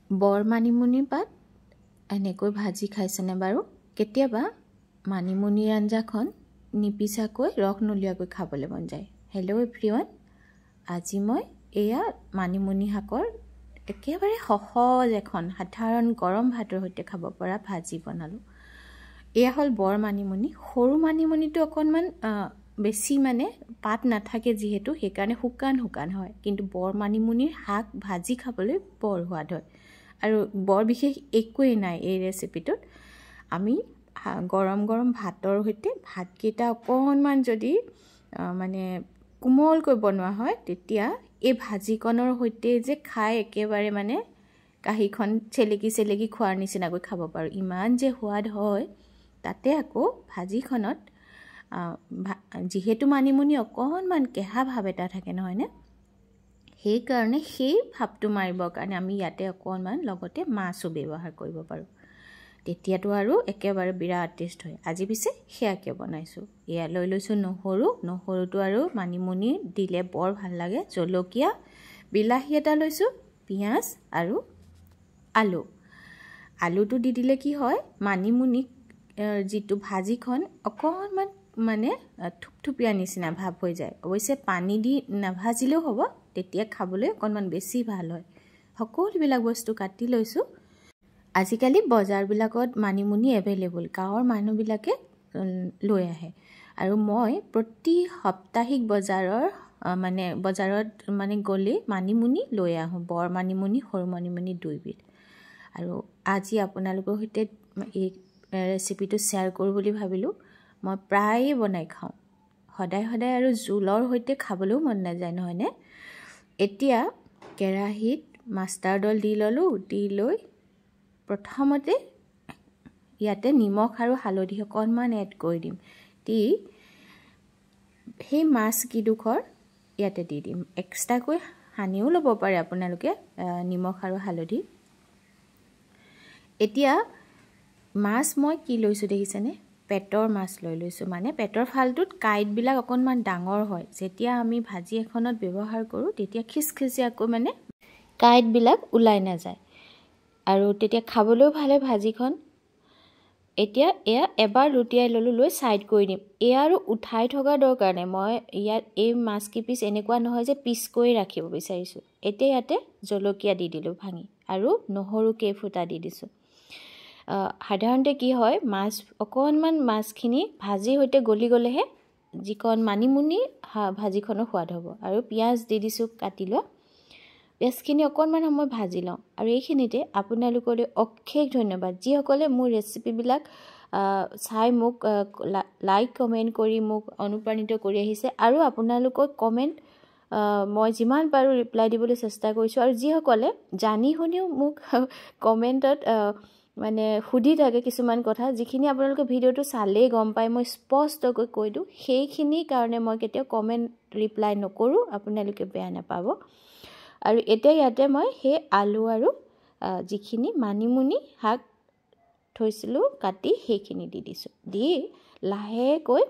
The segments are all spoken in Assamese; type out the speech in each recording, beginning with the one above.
বৰ মানিমুনি পাত এনেকৈ ভাজি খাইছেনে বাৰু? কেতিয়াবা মানিমুনিৰ আঞ্জাখন নিপিচাকৈ ৰস নলিয়াকৈ খাবলৈ মন যায়। হেল্ল' এভৰিৱান, আজি মই এয়া মানিমুনি শাকৰ একেবাৰে সহজ এখন সাধাৰণ গৰম ভাতৰ সৈতে খাব পৰা ভাজি বনালোঁ। এয়া হ'ল বৰ মানিমুনি। সৰু মানিমুনিটো অকণমান বেছি পাত নাথাকে যিহেতু, সেইকাৰণে শুকান শুকান হয়, কিন্তু বৰ মানিমুনিৰ শাক ভাজি খাবলৈ বৰ সোৱাদ হয়। আৰু বৰ বিশেষ একোৱেই নাই এই ৰেচিপিটোত। আমি গৰম গৰম ভাতৰ সৈতে ভাতকেইটা অকণমান যদি কোমলকৈ বনোৱা হয়, তেতিয়া এই ভাজিকণৰ সৈতে যে খাই একেবাৰে কাঁহীখন চেলেকি চেলেকি খোৱাৰ নিচিনাকৈ খাব পাৰোঁ, ইমান যে সোৱাদ হয়। তাতে আকৌ ভাজিখনত যিহেতু মানিমুনি অকণমান কেঁহা ভাৱ এটা থাকে নহয়নে, সেইকাৰণে সেই ভাৱটো মাৰিবৰ কাৰণে আমি ইয়াতে অকণমান লগতে মাছো ব্যৱহাৰ কৰিব পাৰোঁ। তেতিয়াতো আৰু একেবাৰে বিৰাট টেষ্ট হয়। আজি পিছে সেয়াকে বনাইছোঁ। এয়া লৈ লৈছোঁ নহৰুটো আৰু মানিমুনি দিলে বৰ ভাল লাগে, জলকীয়া, বিলাহী এটা লৈছোঁ, পিঁয়াজ আৰু আলুটো দি দিলে কি হয়, মানিমুনি যিটো ভাজিখন অকণমান থুপথুপীয়া নিচিনা ভাৱ হৈ যায়। অৱশ্যে পানী দি নাভাজিলেও হ'ব, তেতিয়া খাবলৈ অকণমান বেছি ভাল হয়। সকলোবিলাক বস্তু কাটি লৈছোঁ। আজিকালি বজাৰবিলাকত মানিমুনি এভেইলেবল, গাঁৱৰ মানুহবিলাকে লৈ আহে। আৰু মই প্ৰতি সাপ্তাহিক বজাৰত গ'লে মানিমুনি লৈ আহোঁ, বৰ মানিমুনি, সৰু মানিমুনি দুইবিধ। আৰু আজি আপোনালোকৰ সৈতে এই ৰেচিপিটো শ্বেয়াৰ কৰোঁ বুলি ভাবিলোঁ। মই প্ৰায়ে বনাই খাওঁ, সদায় আৰু জোলৰ সৈতে খাবলৈও মন নাযায় নহয়নে। এতিয়া কেৰাহীত মাষ্টাৰ্ড অইল দি ল'লোঁ, দি লৈ প্ৰথমতে ইয়াতে নিমখ আৰু হালধি অকণমান এড কৰি দিম, দি সেই মাছকেইডোখৰ ইয়াতে দি দিম। এক্সট্ৰাকৈ সানিও ল'ব পাৰে আপোনালোকে নিমখ আৰু হালধি। এতিয়া মাছ মই কি লৈছোঁ দেখিছেনে, পেটৰ মাছ লৈ লৈছোঁ। পেটৰ ফালটোত কাঁইটবিলাক অকণমান ডাঙৰ হয়। যেতিয়া আমি ভাজি এখনত ব্যৱহাৰ কৰোঁ, তেতিয়া খিচখিচিয়াকৈ কাঁইটবিলাক ওলাই নাযায় আৰু তেতিয়া খাবলৈও ভাল হয় ভাজিখন। এতিয়া এয়া এবাৰ লুটিয়াই ল'লোঁ, লৈ ছাইড কৰি দিম। এয়া আৰু উঠাই থকাৰ দৰকাৰ নাই। মই ইয়াত এই মাছকেইপিচ এনেকুৱা নহয় যে পিচ কৰি ৰাখিব বিচাৰিছোঁ। এতিয়া ইয়াতে জলকীয়া দি দিলোঁ ভাঙি, আৰু নহৰু কেইফুটা দি দিছোঁ। সাধাৰণতে কি হয়, মাছখিনি ভাজিৰ সৈতে গলি গ'লেহে যিখন মানিমুনি ভাজিখনৰ সোৱাদ হ'ব। আৰু পিঁয়াজ দি দিছোঁ কাটি লোৱা। পিঁয়াজখিনি অকণমান সময় ভাজি লওঁ। আৰু এইখিনিতে আপোনালোকলৈ অশেষ ধন্যবাদ, যিসকলে মোৰ ৰেচিপিবিলাক চাই মোক লাইক কমেণ্ট কৰি মোক অনুপ্ৰাণিত কৰি আহিছে। আৰু আপোনালোকৰ কমেণ্ট মই যিমান পাৰোঁ ৰিপ্লাই দিবলৈ চেষ্টা কৰিছোঁ। আৰু যিসকলে জানি শুনিও মোক কমেণ্টত সুধি থাকে কিছুমান কথা, যিখিনি আপোনালোকে ভিডিঅ'টো চালেই গম পায়, মই স্পষ্টকৈ কৈ দিওঁ, সেইখিনিৰ কাৰণে মই কেতিয়াও কমেণ্ট ৰিপ্লাই নকৰোঁ, আপোনালোকে বেয়া নাপাব। আৰু এতিয়া ইয়াতে মই সেই আলু আৰু যিখিনি মানিমুনি শাক থৈছিলোঁ কাটি, সেইখিনি দি দিছোঁ। দি লাহেকৈ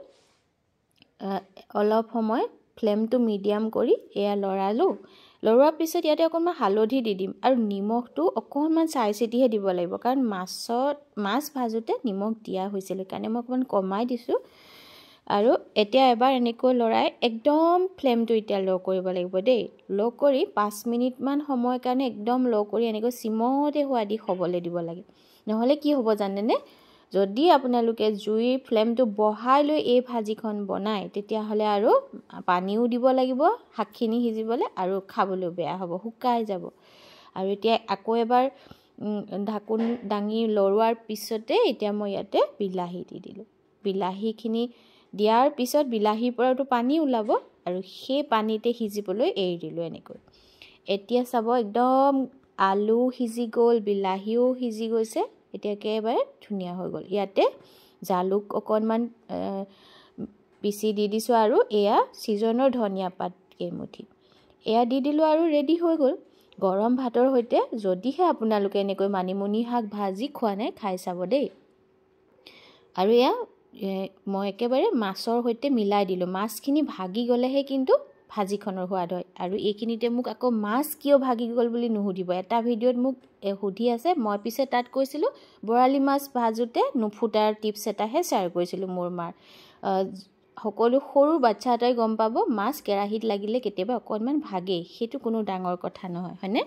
অলপ সময় ফ্লেমটো মিডিয়াম কৰি এয়া লৰালোঁ। লৰোৱাৰ পিছত ইয়াতে অকণমান হালধি দি দিম, আৰু নিমখটো অকণমান চাই চিতিহে দিব লাগিব, কাৰণ মাছ ভাজোঁতে নিমখ দিয়া হৈছিল, সেইকাৰণে মই অকণমান কমাই দিছোঁ। আৰু এতিয়া এবাৰ এনেকৈ লৰাই একদম ফ্লেমটো এতিয়া ল' কৰিব লাগিব দেই। ল' কৰি 5 মিনিটমান সময়ৰ কাৰণে একদম ল' কৰি এনেকৈ চিমতে হোৱাদি হ'বলৈ দিব লাগে। নহ'লে কি হ'ব জানেনে, যদি আপোনালোকে জুইৰ ফ্লেমটো বঢ়াই লৈ এই ভাজিখন বনায়, তেতিয়াহ'লে আৰু পানীও দিব লাগিব শাকখিনি সিজিবলৈ, আৰু খাবলৈও বেয়া হ'ব, শুকাই যাব। আৰু এতিয়া আকৌ এবাৰ ঢাকোন দাঙি লৰোৱাৰ পিছতে এতিয়া মই ইয়াতে বিলাহী দি দিলোঁ। বিলাহীখিনি দিয়াৰ পিছত বিলাহীৰ পৰাতো পানী ওলাব, আৰু সেই পানীতে সিজিবলৈ এৰি দিলোঁ এনেকৈ। এতিয়া চাব, একদম আলু সিজি গ'ল, বিলাহীও সিজি গৈছে, এতিয়া একেবাৰে ধুনীয়া হৈ গ'ল। ইয়াতে জালুক অকণমান পিচি দি দিছোঁ, আৰু এয়া ছিজনৰ ধনিয়া পাত কেইমুঠি এয়া দি দিলোঁ, আৰু ৰেডি হৈ গ'ল। গৰম ভাতৰ সৈতে যদিহে আপোনালোকে এনেকৈ মানিমুনি শাক ভাজি খোৱা নাই, খাই চাব দেই। আৰু এয়া মই একেবাৰে মাছৰ সৈতে মিলাই দিলোঁ। মাছখিনি ভাগি গ'লেহে কিন্তু ভাজিখনৰ সোৱাদ হয়। আৰু এইখিনিতে মোক আকৌ মাছ কিয় ভাগি গ'ল বুলি নুসুধিব, এটা ভিডিঅ'ত মোক সুধি আছে, মই পিছে তাত কৈছিলোঁ বৰালি মাছ ভাজোঁতে নুফুটাৰ টিপছ এটাহে শ্বেয়াৰ কৰিছিলোঁ মোৰ মাৰ। সকলো সৰু বাচ্চা এটাই গম পাব মাছ কেৰাহীত লাগিলে কেতিয়াবা অকণমান ভাগেই, সেইটো কোনো ডাঙৰ কথা নহয়, হয়নে?